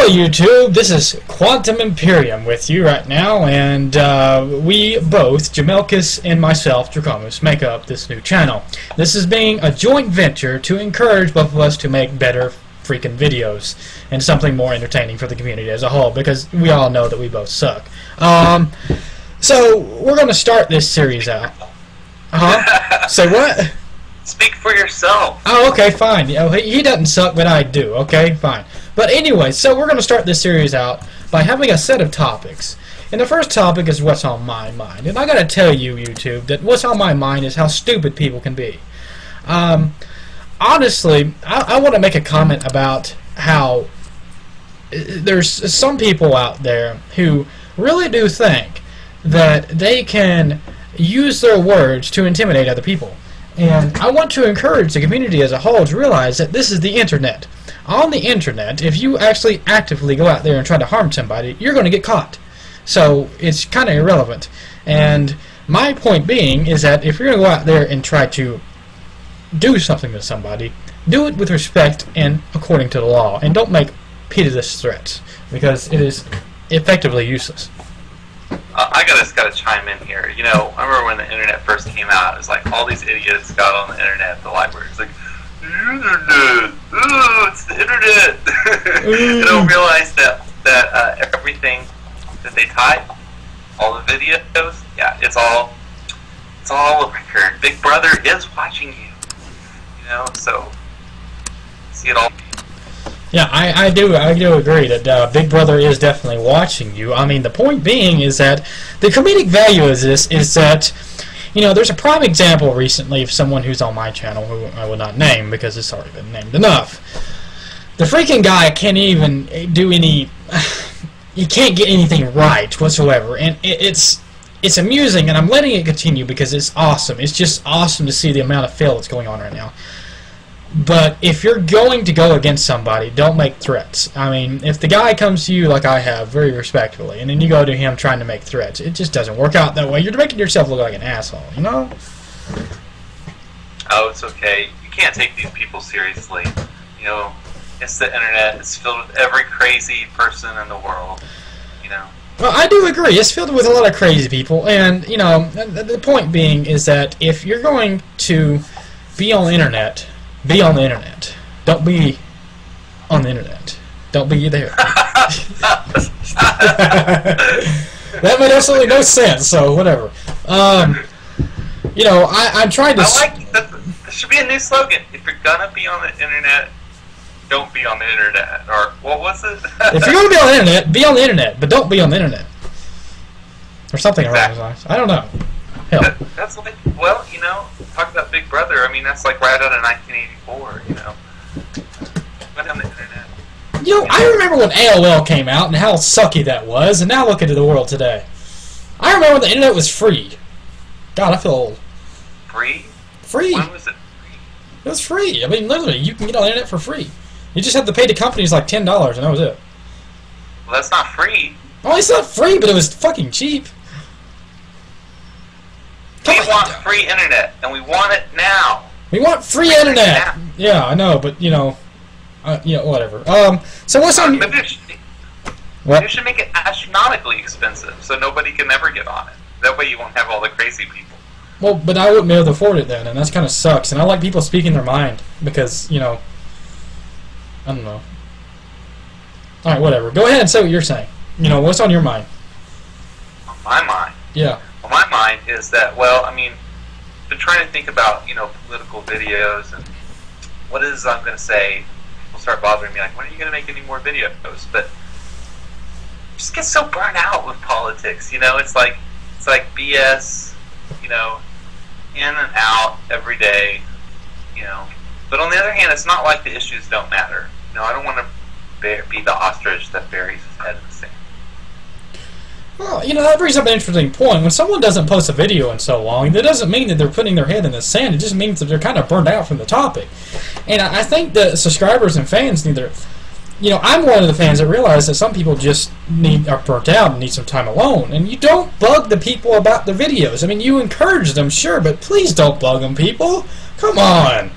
Hello YouTube, this is QuantumImperium with you right now, and we both, JMELKIS and myself, Drakomis, make up this new channel. This is being a joint venture to encourage both of us to make better freaking videos and something more entertaining for the community as a whole, because we all know that we both suck. So we're going to start this series out. Say what? Speak for yourself. Oh, okay, fine. He doesn't suck, but I do. Okay, fine. But anyway, so we're going to start this series out by having a set of topics. And the first topic is what's on my mind. And I got to tell you, YouTube, that what's on my mind is how stupid people can be. Honestly, I want to make a comment about how there's some people out there who really do think that they can use their words to intimidate other people. And I want to encourage the community as a whole to realize that this is the internet. On the internet, if you actually actively go out there and try to harm somebody, you're going to get caught. So it's kind of irrelevant. And my point being is that if you're going to go out there and try to do something to somebody, do it with respect and according to the law. And don't make pitiless threats, because it is effectively useless. I just gotta chime in here. You know, I remember when the internet first came out, it was like all these idiots got on the internet at the library. It's like, the internet! Ooh, it's the internet! They don't realize that everything that they type, all the videos, yeah, it's all a record. Big Brother is watching you. You know, so see it all. Yeah, I do agree that Big Brother is definitely watching you. I mean, the point being is that the comedic value of this is that, you know, there's a prime example recently of someone who's on my channel who I will not name because it's already been named enough. The freaking guy can't even do any, he can't get anything right whatsoever, and it's amusing, and I'm letting it continue because it's awesome. It's just awesome to see the amount of fail that's going on right now. But if you're going to go against somebody, don't make threats. I mean, if the guy comes to you like I have, very respectfully, and then you go to him trying to make threats, it just doesn't work out that way. You're making yourself look like an asshole, you know? Oh, it's okay. You can't take these people seriously. You know, it's the internet. It's filled with every crazy person in the world, you know? Well, I do agree. It's filled with a lot of crazy people, and, you know, the point being is that if you're going to be on the internet, be on the internet. Don't be on the internet. Don't be there. That made absolutely no sense, so whatever. You know, I'm trying to... I like that. There should be a new slogan. If you're gonna be on the internet, don't be on the internet. Or, what was it? If you're gonna be on the internet, be on the internet, but don't be on the internet. Or something along those lines. I don't know. Hell. That's like, well, you know, talk about Big Brother. I mean, that's like right out of 1984, you know. Went on the internet. You know, I remember when AOL came out and how sucky that was, and now look into the world today. I remember when the internet was free. God, I feel old. Free? Free. When was it free? It was free. I mean, literally, you can get on the internet for free. You just have to pay the companies like $10, and that was it. Well, that's not free. Oh, it's not free, but it was fucking cheap. We want free internet, and we want it now. We want free internet. Yeah, I know, but you know, whatever. So what's on? Maybe you should make it astronomically expensive, so nobody can ever get on it. That way, you won't have all the crazy people. Well, but I wouldn't be able to afford it then, and that's kind of sucks. And I like people speaking their mind because, you know, I don't know. All right, whatever. Go ahead and say what you're saying. You know, what's on your mind? On my mind. Yeah. On my mind is that, well, I mean, I've been trying to think about, you know, political videos and what is I'm going to say. People start bothering me like, when are you going to make any more videos? But I just get so burnt out with politics, you know. It's like BS, you know, in and out every day, you know. But on the other hand, it's not like the issues don't matter. You know, I don't want to be the ostrich that buries his head in the sand. Well, you know, that brings up an interesting point. When someone doesn't post a video in so long, that doesn't mean that they're putting their head in the sand. It just means that they're kind of burned out from the topic. And I think that subscribers and fans need their... You know, I'm one of the fans that realize that some people just are burnt out and need some time alone. And you don't bug the people about the videos. I mean, you encourage them, sure, but please don't bug them, people. Come on.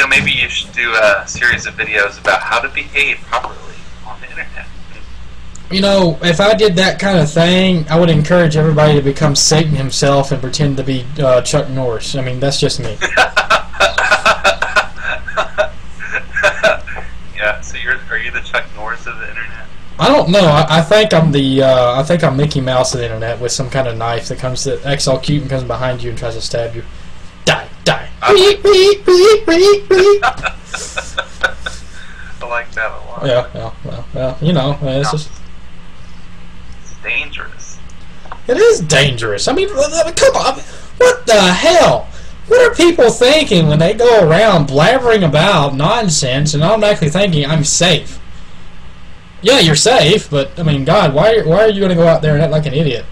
maybe you should do a series of videos about how to behave properly on the internet. If I did that kind of thing, I would encourage everybody to become Satan himself and pretend to be Chuck Norris. I mean, that's just me. Yeah. So are you the Chuck Norris of the internet? I don't know. I think I'm I'm Mickey Mouse of the internet with some kind of knife that acts all cute and comes behind you and tries to stab you. Die, die. I like that a lot. Yeah. Well. It's just. It's dangerous. It is dangerous. I mean, come on. What the hell? What are people thinking when they go around blabbering about nonsense and automatically thinking I'm safe? Yeah, you're safe, but I mean, God, why are you going to go out there and act like an idiot?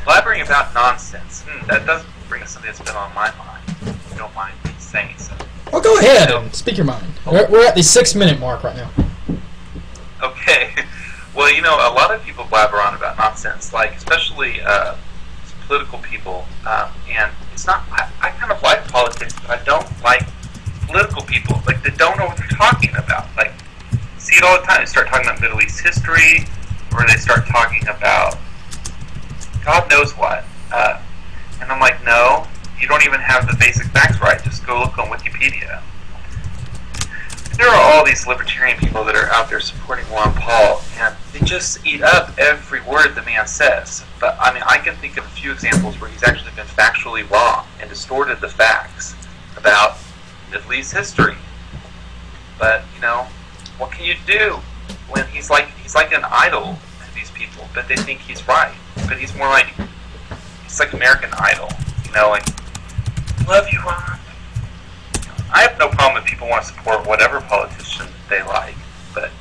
Blabbering about nonsense. That does bring us something that's been on my mind. If you don't mind me saying so. Well, go ahead and speak your mind. We're at the 6-minute mark right now. Okay. Well, a lot of people blabber on about nonsense, like especially political people, and it's not. I kind of like politics, but I don't like political people. Like they don't know what they're talking about. Like see it all the time. They start talking about Middle East history, or they start talking about God knows what. And I'm like, no, you don't even have the basic facts right. Just go look on Wikipedia. There are all these libertarian people that are out there supporting Ron Paul, and they just eat up every word the man says. But, I mean, I can think of a few examples where he's actually been factually wrong and distorted the facts about Middle East history. But, what can you do when he's like an idol to these people, but they think he's right. But he's more like, it's like American Idol, like, love you, Ron. I have no problem if people want to support whatever politician they like, but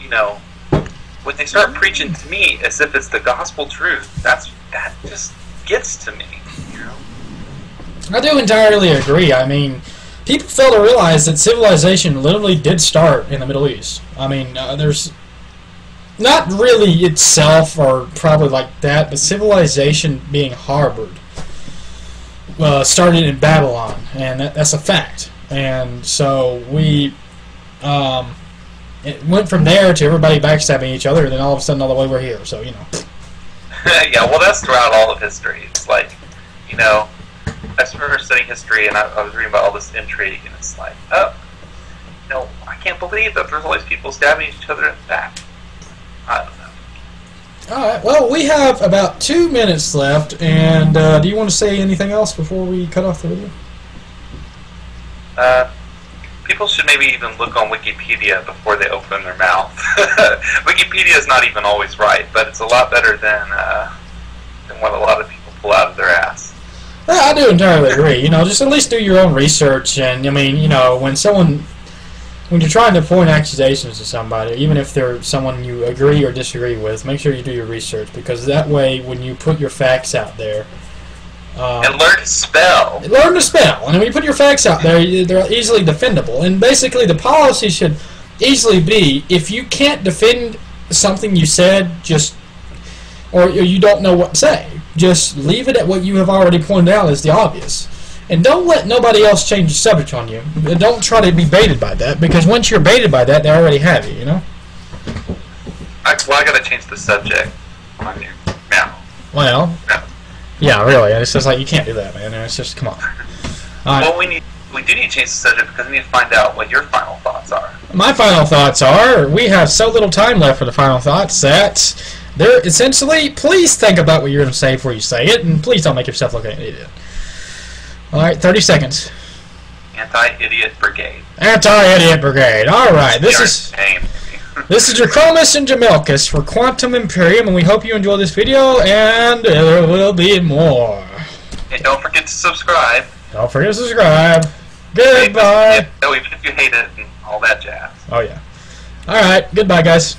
when they start preaching to me as if it's the gospel truth, that just gets to me. I do entirely agree. I mean, people fail to realize that civilization literally did start in the Middle East. I mean, there's not really itself or probably like that, but civilization being harbored started in Babylon, and that's a fact. And so it went from there to everybody backstabbing each other, and then all of a sudden, all the way we're here. So Yeah, well, that's throughout all of history. It's like, I started studying history, and I was reading about all this intrigue, and it's like, I can't believe that there's all these people stabbing each other in the back. I don't know. Alright, well, we have about 2 minutes left, and do you want to say anything else before we cut off the video? People should maybe even look on Wikipedia before they open their mouth. Wikipedia is not even always right, but it's a lot better than what a lot of people pull out of their ass. I do entirely agree. Just at least do your own research, and I mean, when you're trying to point accusations to somebody, even if they're someone you agree or disagree with, make sure you do your research, because that way, when you put your facts out there, and learn to spell. Learn to spell, and when you put your facts out there, they're easily defendable. And basically, the policy should easily be: if you can't defend something you said, or you don't know what to say, just leave it at what you have already pointed out as the obvious. And don't let nobody else change the subject on you. Don't try to be baited by that, because once you're baited by that, they already have you, I gotta change the subject on you now. Well, no. Yeah, really. It's just like, you can't do that, man. It's just, come on. Well, we do need to change the subject because we need to find out what your final thoughts are. My final thoughts are, we have so little time left for the final thoughts that they're essentially, please think about what you're going to say before you say it, and please don't make yourself look like an idiot. Alright, 30 seconds. Anti-idiot brigade. Anti-idiot brigade. Alright, this is Drakomis and JMELKIS for QuantumImperium, and we hope you enjoy this video, and there will be more. And don't forget to subscribe. Don't forget to subscribe. Goodbye. Even if you hate it and all that jazz. Oh, yeah. Alright, goodbye, guys.